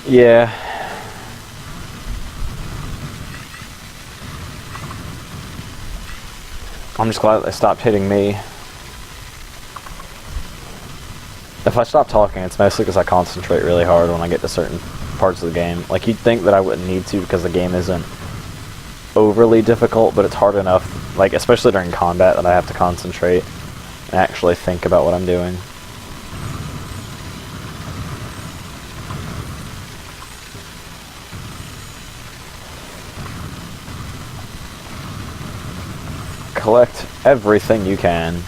Yeah. I'm just glad they stopped hitting me. If I stop talking, it's mostly because I concentrate really hard when I get to certain parts of the game. Like, you'd think that I wouldn't need to because the game isn't overly difficult, but it's hard enough, like, especially during combat, that I have to concentrate and actually think about what I'm doing. Collect everything you can.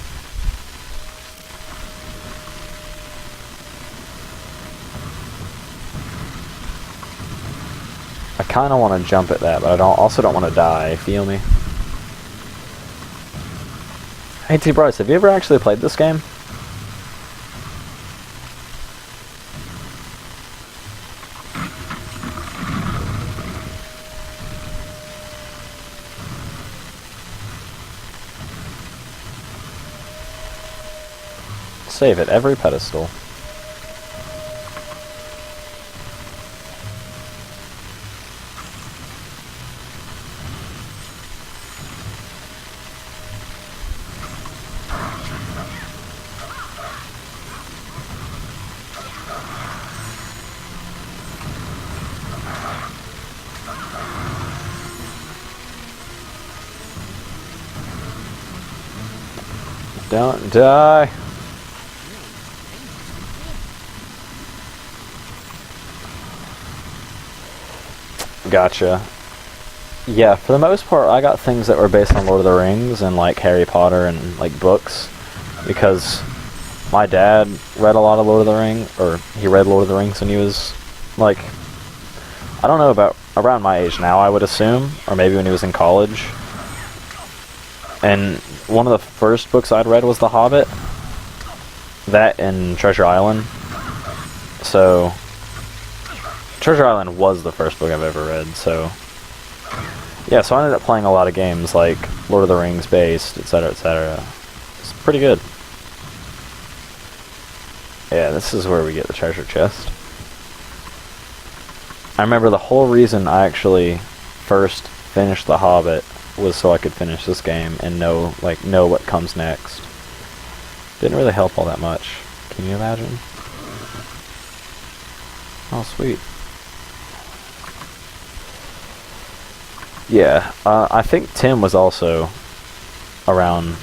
I kind of want to jump at that, but I also don't want to die, feel me? Hey T. Bryce, have you ever actually played this game? Save at every pedestal. Don't die. Gotcha. Yeah, for the most part, I got things that were based on Lord of the Rings and, like, Harry Potter and, like, books. Because my dad read a lot of Lord of the Rings, or he read Lord of the Rings when he was, like, I don't know, about around my age now, I would assume. Or maybe when he was in college. And one of the first books I'd read was The Hobbit. That and Treasure Island. So Treasure Island was the first book I've ever read, so yeah, so I ended up playing a lot of games like Lord of the Rings based, etc, etc. It's pretty good. Yeah, this is where we get the treasure chest. I remember the whole reason I actually first finished The Hobbit was so I could finish this game and know what comes next. Didn't really help all that much. Can you imagine? Oh, sweet. Yeah, I think Tim was also around,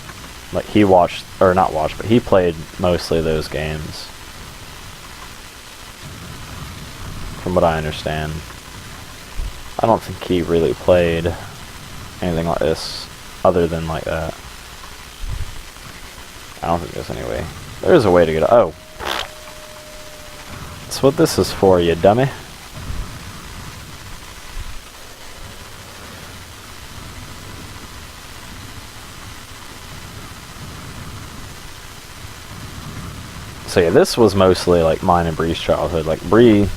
like, he watched, or not watched, but he played mostly those games. From what I understand. I don't think he really played anything like this, other than like that. I don't think there's any way. There's a way to get it. Oh. That's what this is for, you dummy. So yeah, this was mostly like mine and Bree's childhood. Like, Bree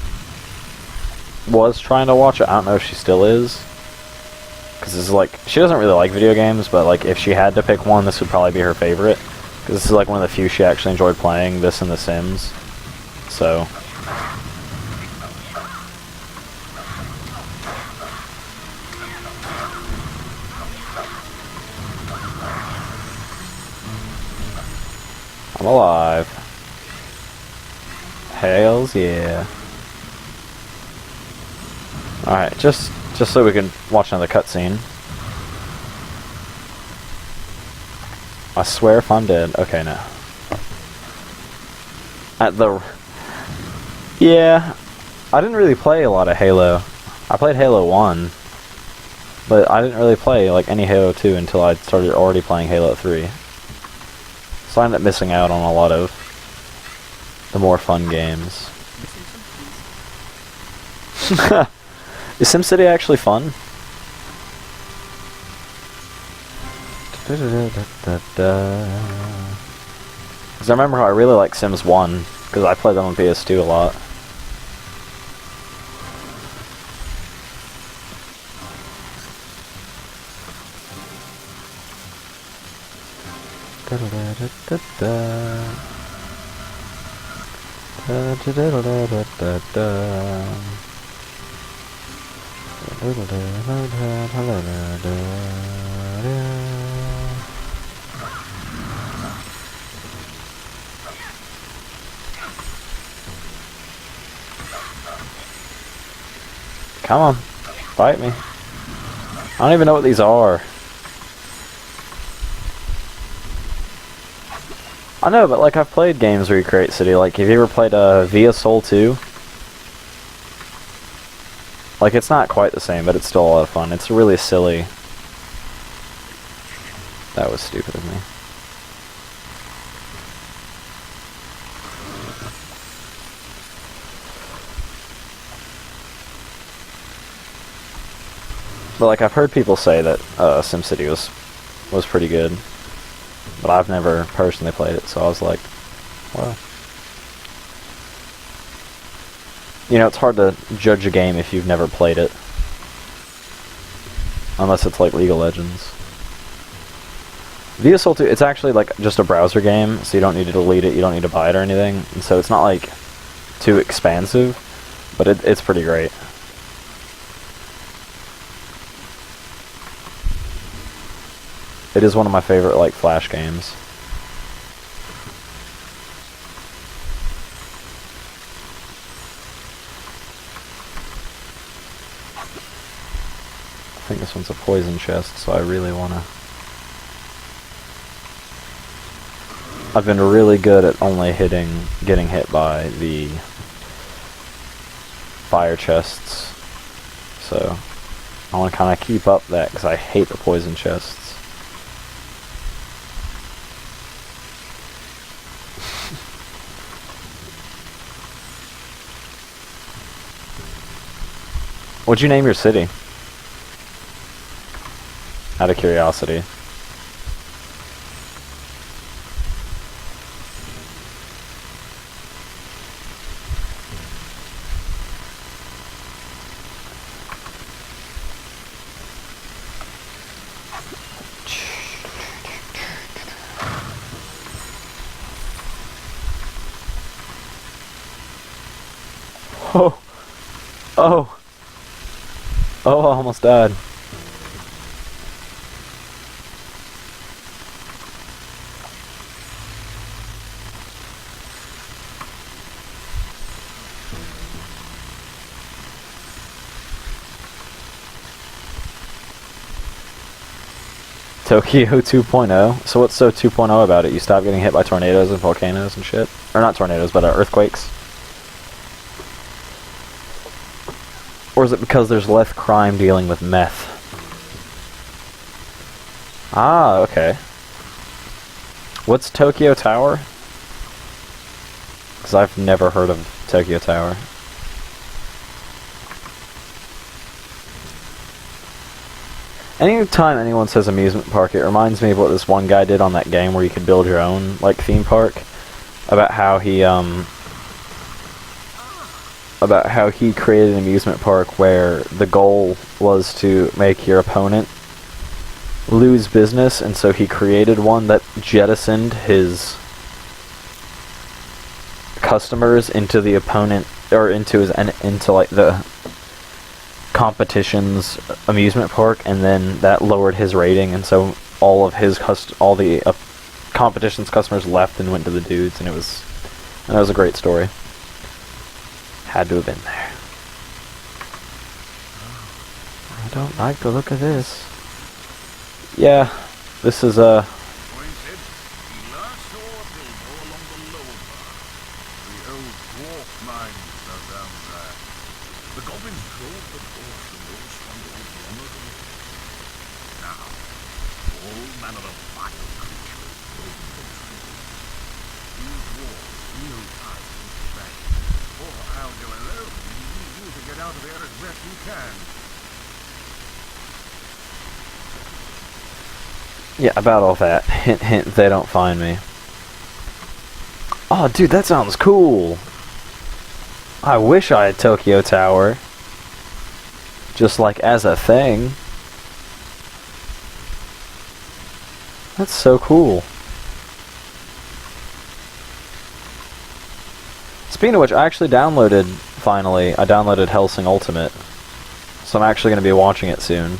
was trying to watch it. I don't know if she still is. Because this is like, she doesn't really like video games, but like if she had to pick one, this would probably be her favorite. Because this is like one of the few she actually enjoyed playing, this and The Sims. So I'm alive. Hells yeah. Alright, just so we can watch another cutscene. I swear if I'm dead. Okay, no. Yeah, I didn't really play a lot of Halo. I played Halo 1, but I didn't really play like any Halo 2 until I started already playing Halo 3. So I ended up missing out on a lot of the more fun games. Is SimCity actually fun? Because I remember how I really like Sims 1, because I played that on PS2 a lot. Come on, fight me. I don't even know what these are. I know, but like I've played games where you create city. Like, have you ever played Via Soul 2? Like, it's not quite the same, but it's still a lot of fun. It's really silly. That was stupid of me. But like, I've heard people say that SimCity was pretty good, but I've never personally played it, so I was like, well, you know, it's hard to judge a game if you've never played it, unless it's like League of Legends. Via Soul 2, it's actually like just a browser game, so you don't need to delete it, you don't need to buy it or anything, and so it's not like too expansive, but it's pretty great. It is one of my favorite, like, Flash games. I think this one's a poison chest, so I really wanna... I've been really good at only getting hit by the fire chests, so I wanna kinda keep up that, because I hate the poison chests. What'd you name your city? Out of curiosity. Oh! Oh! Oh, I almost died. Tokyo 2.0? So what's so 2.0 about it? You stop getting hit by tornadoes and volcanoes and shit? Or not tornadoes, but earthquakes? Or is it because there's less crime dealing with meth? Ah, okay. What's Tokyo Tower? Because I've never heard of Tokyo Tower. Anytime anyone says amusement park, it reminds me of what this one guy did on that game where you could build your own, like, theme park. About how he created an amusement park where the goal was to make your opponent lose business, and so he created one that jettisoned his customers into the opponent, or into like the competition's amusement park, and then that lowered his rating, and so all the competition's customers left and went to the dudes, and that was a great story. Had to have been there. I don't like the look of this. Yeah, this is yeah, about all that. Hint, hint, they don't find me. Oh, dude, that sounds cool. I wish I had Tokyo Tower. Just like as a thing. That's so cool. Speaking of which, I actually downloaded, finally, I downloaded Hellsing Ultimate. So I'm actually going to be watching it soon.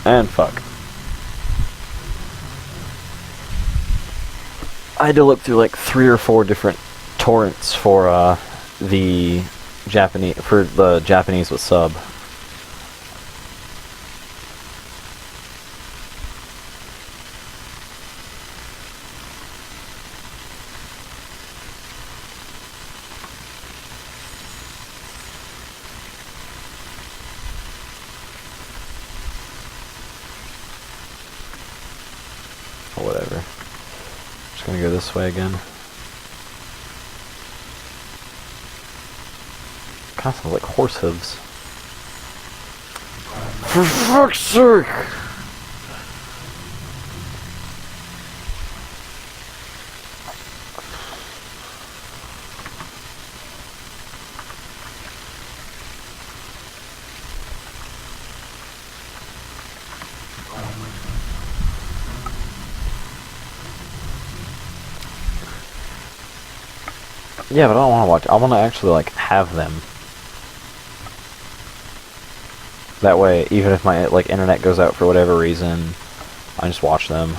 And fuck. I had to look through like 3 or 4 different torrents for the Japanese with sub. Or whatever. Just gonna go this way again. Kind of sounds like horse hooves. For fuck's sake! Yeah, but I don't want to watch. I want to actually like have them. That way, even if my like internet goes out for whatever reason, I just watch them.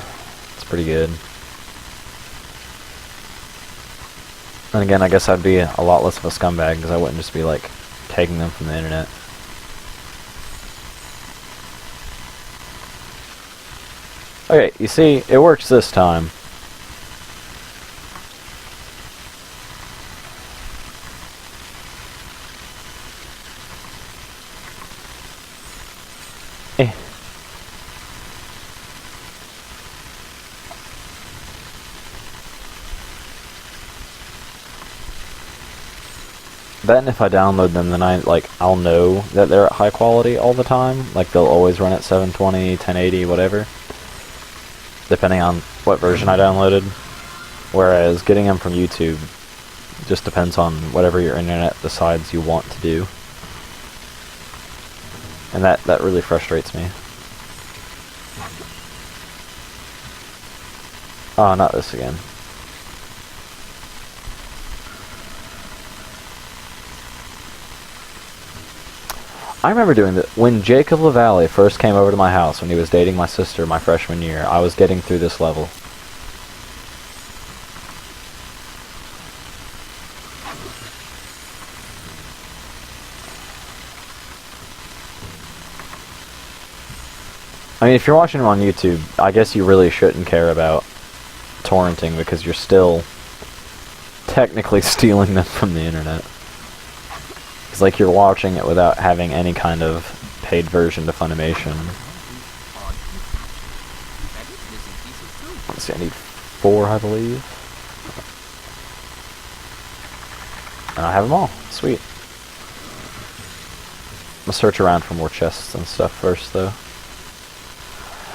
It's pretty good. And again, I guess I'd be a lot less of a scumbag because I wouldn't just be like taking them from the internet. Okay, you see, it works this time. That, and if I download them, then I'll know that they're at high quality all the time. Like, they'll always run at 720, 1080, whatever. Depending on what version I downloaded. Whereas, getting them from YouTube just depends on whatever your internet decides you want to do. And that really frustrates me. Oh, not this again. I remember doing that when Jacob LaValle first came over to my house when he was dating my sister my freshman year. I was getting through this level. I mean, if you're watching them on YouTube, I guess you really shouldn't care about torrenting because you're still technically stealing them from the internet. It's like you're watching it without having any kind of paid version to Funimation. Let's see, I need 4, I believe. And I have them all. Sweet. I'm gonna search around for more chests and stuff first, though.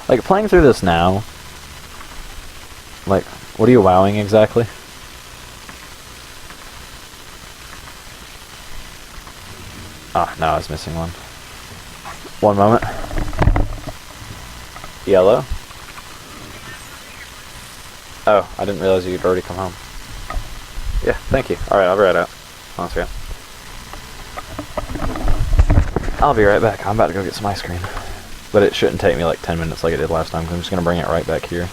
Like, playing through this now, like, what are you wowing exactly? Ah, no, I was missing one. One moment. Yellow. Oh, I didn't realize you'd already come home. Yeah, thank you. Alright, I'll be right out. One second. I'll be right back. I'm about to go get some ice cream. But it shouldn't take me like 10 minutes like it did last time, because I'm just going to bring it right back here.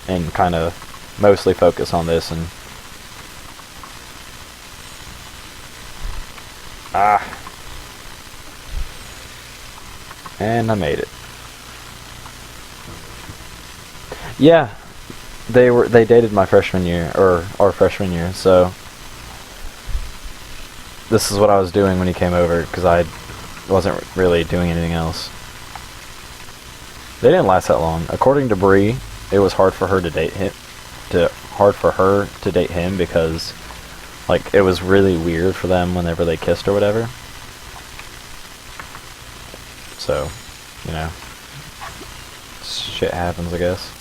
And kind of mostly focus on this and... Ah. And I made it. Yeah. They dated my freshman year, or our freshman year, so... This is what I was doing when he came over, because I wasn't really doing anything else. They didn't last that long. According to Bree, it was hard for her to date him. Because, like, it was really weird for them whenever they kissed or whatever. So, you know, shit happens, I guess.